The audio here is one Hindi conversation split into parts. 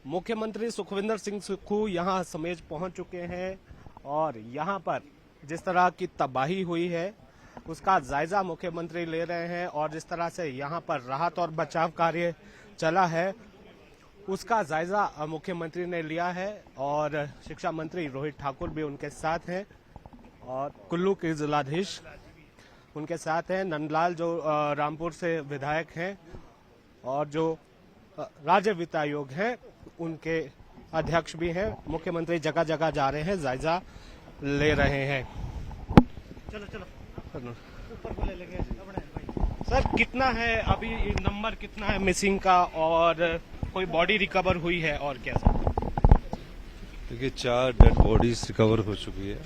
मुख्यमंत्री सुखविंदर सिंह सुक्खू यहां समेज पहुंच चुके हैं और यहां पर जिस तरह की तबाही हुई है उसका जायजा मुख्यमंत्री ले रहे हैं और जिस तरह से यहां पर राहत और बचाव कार्य चला है उसका जायजा मुख्यमंत्री ने लिया है और शिक्षा मंत्री रोहित ठाकुर भी उनके साथ हैं और कुल्लू के जिलाधीश उनके साथ हैं। नंदलाल जो रामपुर से विधायक हैं और जो राज्य वित्त आयोग हैं उनके अध्यक्ष भी हैं। मुख्यमंत्री जगह जगह जा रहे हैं, जायजा ले रहे हैं। चलो ऊपर को ले लेंगे। सर कितना है अभी, नंबर कितना है मिसिंग का और कोई बॉडी रिकवर हुई है और क्या सर? देखिए 4 डेड बॉडीज रिकवर हो चुकी है,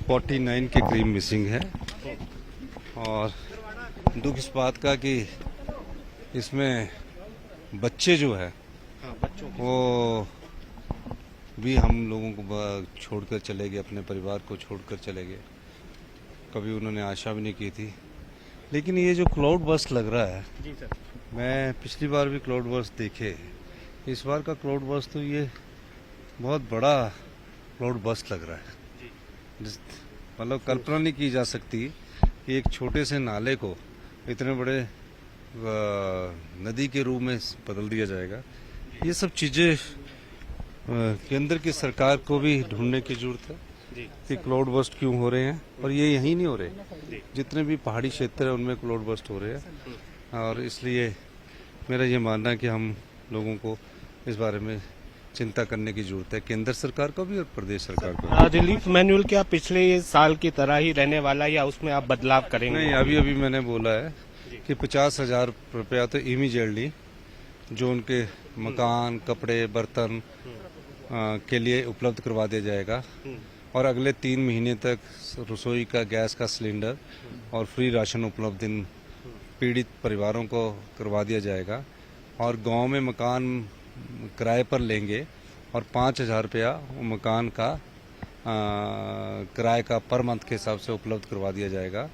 49 के करीब मिसिंग है और दुख इस बात का कि इसमें बच्चे जो है वो भी हम लोगों को छोड़कर चले गए, अपने परिवार को छोड़कर चले गए। कभी उन्होंने आशा भी नहीं की थी। लेकिन ये जो क्लाउड बर्स्ट लग रहा है जी सर, मैं पिछली बार भी क्लाउड बर्स्ट देखे, इस बार का क्लाउड बर्स्ट तो ये बहुत बड़ा क्लाउड बर्स्ट लग रहा है। मतलब कल्पना नहीं की जा सकती कि एक छोटे से नाले को इतने बड़े नदी के रूप में बदल दिया जाएगा। ये सब चीजें केंद्र की सरकार को भी ढूंढने की जरूरत है कि क्लाउड बर्स्ट क्यों हो रहे हैं। और ये यहीं नहीं हो रहे, जितने भी पहाड़ी क्षेत्र है उनमें क्लाउड बर्स्ट हो रहे हैं। और इसलिए मेरा ये मानना है कि हम लोगों को इस बारे में चिंता करने की जरूरत है, केंद्र सरकार को भी और प्रदेश सरकार को भी। रिलीफ मैनुअल क्या पिछले साल की तरह ही रहने वाला या उसमें आप बदलाव करेंगे? नहीं, अभी मैंने बोला है कि 50,000 रुपया तो इमीडिएटली जो उनके मकान, कपड़े, बर्तन के लिए उपलब्ध करवा दिया जाएगा और अगले 3 महीने तक रसोई का गैस का सिलेंडर और फ्री राशन उपलब्ध इन पीड़ित परिवारों को करवा दिया जाएगा। और गांव में मकान किराए पर लेंगे और 5,000 रुपया मकान का किराए का पर मंथ के हिसाब से उपलब्ध करवा दिया जाएगा।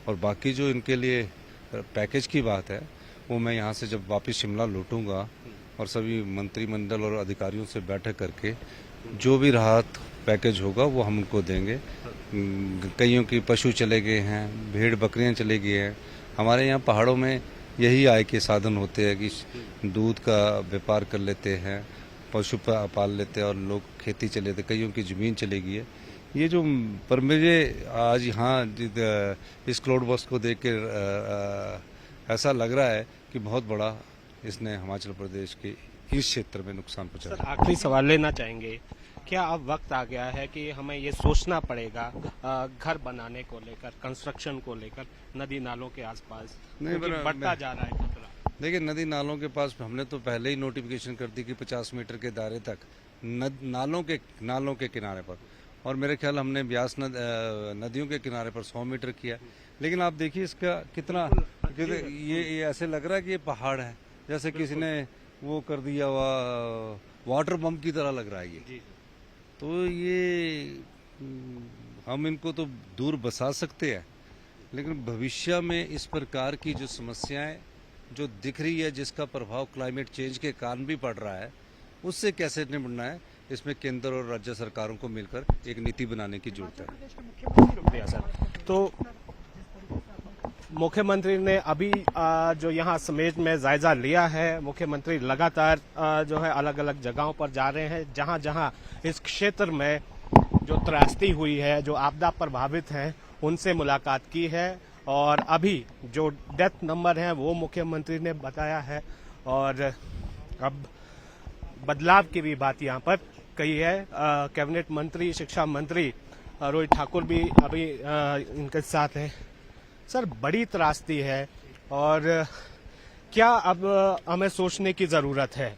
और बाकी जो इनके लिए पैकेज की बात है वो मैं यहाँ से जब वापस शिमला लौटूंगा और सभी मंत्रिमंडल और अधिकारियों से बैठक करके जो भी राहत पैकेज होगा वो हम उनको देंगे। कईयों की पशु चले गए हैं, भेड़ बकरियां चले गई हैं। हमारे यहाँ पहाड़ों में यही आय के साधन होते हैं कि दूध का व्यापार कर लेते हैं, पशु पाल लेते हैं और लोग खेती चले थे, कईयों की ज़मीन चली गई है। ये जो पर मुझे आज यहाँ इस क्लाउड बर्स्ट को देख के ऐसा लग रहा है कि बहुत बड़ा इसने हिमाचल प्रदेश के इस क्षेत्र में नुकसान पहुंचा। सर आखिरी सवाल लेना चाहेंगे, क्या अब वक्त आ गया है कि हमें ये सोचना पड़ेगा घर बनाने को लेकर, कंस्ट्रक्शन को लेकर नदी नालों के आसपास? नहीं, बढ़ता जा रहा है खतरा। देखिए नदी नालों के पास हमने तो पहले ही नोटिफिकेशन कर दी कि 50 मीटर के दायरे तक नालों के किनारे पर, और मेरे ख्याल हमने ब्यास नदियों के किनारे पर 100 मीटर किया। लेकिन आप देखिए इसका कितना ये ऐसे लग रहा है कि ये पहाड़ है, जैसे किसी ने वो कर दिया हुआ वाटर पंप की तरह लग रहा है ये। तो ये हम इनको तो दूर बसा सकते हैं, लेकिन भविष्य में इस प्रकार की जो समस्याएं जो दिख रही है, जिसका प्रभाव क्लाइमेट चेंज के कारण भी पड़ रहा है, उससे कैसे निपटना है, इसमें केंद्र और राज्य सरकारों को मिलकर एक नीति बनाने की जरूरत है। तो मुख्यमंत्री ने अभी जो यहाँ समेत में जायजा लिया है, मुख्यमंत्री लगातार जो है अलग अलग जगहों पर जा रहे हैं, जहाँ जहाँ इस क्षेत्र में जो त्रासदी हुई है, जो आपदा प्रभावित हैं, उनसे मुलाकात की है। और अभी जो डेथ नंबर है वो मुख्यमंत्री ने बताया है और अब बदलाव की भी बात यहाँ पर कही है। कैबिनेट मंत्री, शिक्षा मंत्री रोहित ठाकुर भी अभी इनके साथ हैं। सर बड़ी त्रासदी है और क्या अब हमें सोचने की जरूरत है?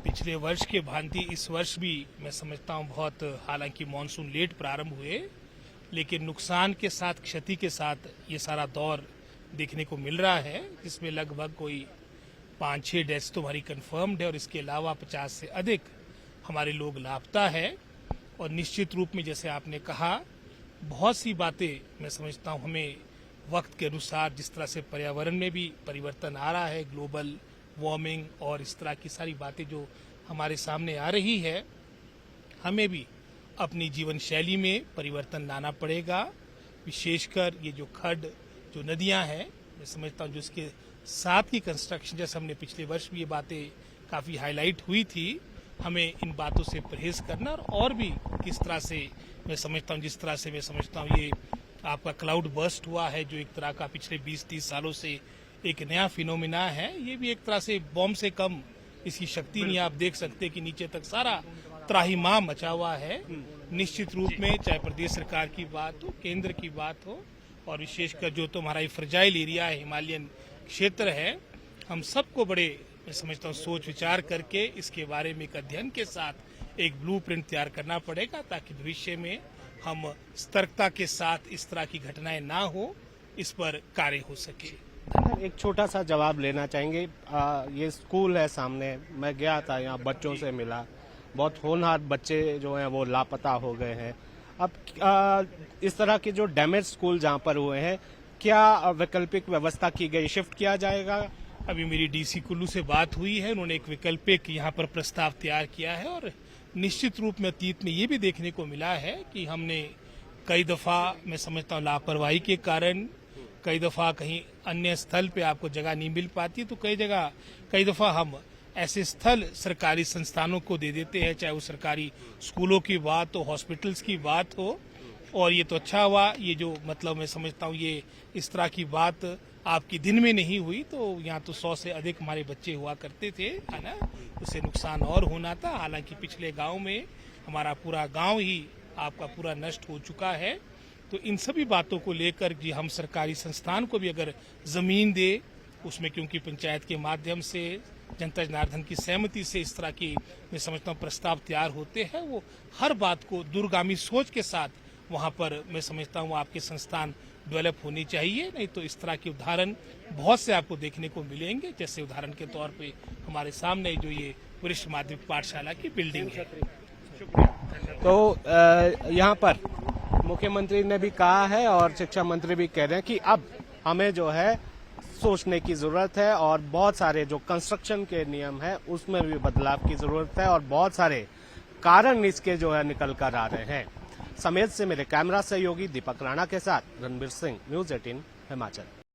पिछले वर्ष के भांति इस वर्ष भी मैं समझता हूं बहुत, हालांकि मानसून लेट प्रारंभ हुए, लेकिन नुकसान के साथ, क्षति के साथ ये सारा दौर देखने को मिल रहा है, जिसमें लगभग कोई 5-6 डेथ्स तो हमारी कंफर्म्ड है और इसके अलावा 50 से अधिक हमारे लोग लापता है। और निश्चित रूप में जैसे आपने कहा, बहुत सी बातें मैं समझता हूं हमें वक्त के अनुसार, जिस तरह से पर्यावरण में भी परिवर्तन आ रहा है, ग्लोबल वार्मिंग और इस तरह की सारी बातें जो हमारे सामने आ रही है, हमें भी अपनी जीवन शैली में परिवर्तन लाना पड़ेगा। विशेषकर ये जो खड्ड, जो नदियां हैं, मैं समझता हूँ जो इसके साथ की कंस्ट्रक्शन, जैसे हमने पिछले वर्ष भी ये बातें काफ़ी हाईलाइट हुई थी, हमें इन बातों से परहेज करना और भी किस तरह से मैं समझता हूँ, जिस तरह से मैं समझता हूँ ये आपका क्लाउड बर्स्ट हुआ है, जो एक तरह का पिछले 20-30 सालों से एक नया फिनोमिना है, ये भी एक तरह से बॉम्ब से कम इसकी शक्ति नहीं। आप देख सकते हैं कि नीचे तक सारा त्राहिमाम मचा हुआ है। निश्चित रूप में चाहे प्रदेश सरकार की बात हो, केंद्र की बात हो, और विशेषकर जो तो हमारा फ्रजाइल एरिया है, हिमालयन क्षेत्र है, हम सबको बड़े मैं समझता हूँ सोच विचार करके इसके बारे में एक अध्ययन के साथ एक ब्लूप्रिंट तैयार करना पड़ेगा, ताकि भविष्य में हम सतर्कता के साथ इस तरह की घटनाएं ना हो, इस पर कार्य हो सके। एक छोटा सा जवाब लेना चाहेंगे। ये स्कूल है सामने, मैं गया था यहाँ, बच्चों से मिला, बहुत होनहार बच्चे जो हैं वो लापता हो गए हैं। अब इस तरह के जो डैमेज स्कूल जहाँ पर हुए हैं, क्या वैकल्पिक व्यवस्था की गई, शिफ्ट किया जाएगा? अभी मेरी डीसी कुल्लू से बात हुई है, उन्होंने एक वैकल्पिक यहाँ पर प्रस्ताव तैयार किया है, और निश्चित रूप में अतीत में ये भी देखने को मिला है कि हमने कई दफा मैं समझता हूँ लापरवाही के कारण, कई दफा कहीं अन्य स्थल पे आपको जगह नहीं मिल पाती, तो कई दफा हम ऐसे स्थल सरकारी संस्थानों को दे देते हैं, चाहे वो सरकारी स्कूलों की बात हो, हॉस्पिटल्स की बात हो। और ये तो अच्छा हुआ, ये जो मतलब मैं समझता हूँ ये इस तरह की बात आपकी दिन में नहीं हुई, तो यहाँ तो 100 से अधिक हमारे बच्चे हुआ करते थे, है ना, उससे नुकसान और होना था। हालांकि पिछले गांव में हमारा पूरा गांव ही आपका पूरा नष्ट हो चुका है। तो इन सभी बातों को लेकर जी हम सरकारी संस्थान को भी अगर जमीन दे, उसमें क्योंकि पंचायत के माध्यम से जनता जनार्दन की सहमति से इस तरह की मैं समझता हूँ प्रस्ताव तैयार होते हैं, वो हर बात को दूरगामी सोच के साथ वहाँ पर मैं समझता हूँ आपके संस्थान डेवलप होनी चाहिए। नहीं तो इस तरह के उदाहरण बहुत से आपको देखने को मिलेंगे, जैसे उदाहरण के तौर पे हमारे सामने जो ये वरिष्ठ माध्यमिक पाठशाला की बिल्डिंग है। तो यहाँ पर मुख्यमंत्री ने भी कहा है और शिक्षा मंत्री भी कह रहे हैं कि अब हमें जो है सोचने की जरूरत है, और बहुत सारे जो कंस्ट्रक्शन के नियम है उसमें भी बदलाव की जरूरत है, और बहुत सारे कारण इसके जो है निकल कर आ रहे हैं। समेत से मेरे कैमरा सहयोगी दीपक राणा के साथ रणबीर सिंह, न्यूज़ 18 हिमाचल।